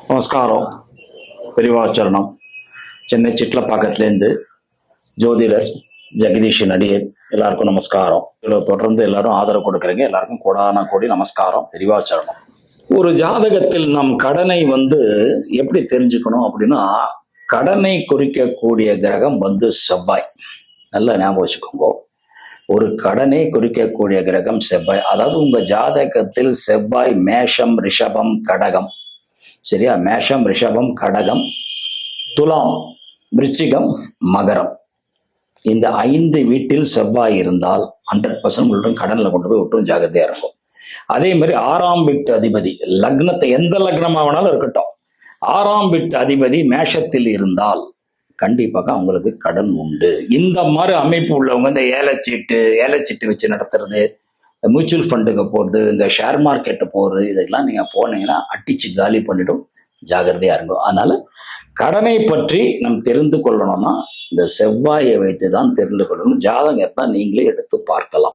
நமஸ்காரம். பெரியவாச்சரணம். சென்னை சிட்லப்பாக்கத்துலேருந்து ஜோதிடர் ஜெகதீஷன் அடியேன். எல்லாருக்கும் நமஸ்காரம். இவ்வளவு தொடர்ந்து எல்லாரும் ஆதரவு கொடுக்குறீங்க. எல்லாருக்கும் கோடான கோடி நமஸ்காரம். பெரியவாச்சரணம். ஒரு ஜாதகத்தில் நம் கடனை எப்படி தெரிஞ்சுக்கணும் அப்படின்னா, கடனை குறிக்கக்கூடிய கிரகம் செவ்வாய். நல்லா ஞாபகம் வச்சுக்கோங்க. ஒரு கடனை குறிக்கக்கூடிய கிரகம் செவ்வாய். அதாவது உங்க ஜாதகத்தில் செவ்வாய் மேஷம், ரிஷபம், கடகம், சரியா? மேஷம், ரிஷபம், கடகம், துலாம், விருச்சிகம், மகரம், இந்த 5 வீட்டில் செவ்வாய் இருந்தால் 100% உங்களுடன் கடன்ல கொண்டு போய் விட்டுரும். ஜாகிரதையா இருக்கும். அதே மாதிரி 6ஆம் வீட்டு அதிபதி லக்னத்தை, எந்த லக்னமா வேணாலும் இருக்கட்டும், 6ஆம் வீட்டு அதிபதி மேஷத்தில் இருந்தால் கண்டிப்பாக அவங்களுக்கு கடன் உண்டு. இந்த மாதிரி அமைப்பு உள்ளவங்க இந்த ஏலச்சீட்டு வச்சு நடத்துறது, மியூச்சுவல் ஃபண்டுக்கு போகிறது, இந்த ஷேர் மார்க்கெட்டு போகிறது, இதெல்லாம் நீங்கள் போனீங்கன்னா அட்டிச்சு காலி பண்ணிடும். ஜாகிரதையா இருக்கும். அதனால கடனை பற்றி நம் தெரிந்து கொள்ளணும்னா இந்த செவ்வாயை வைத்து தான் தெரிந்து கொள்ளணும். ஜாதகத்தை நீங்களே எடுத்து பார்க்கலாம்.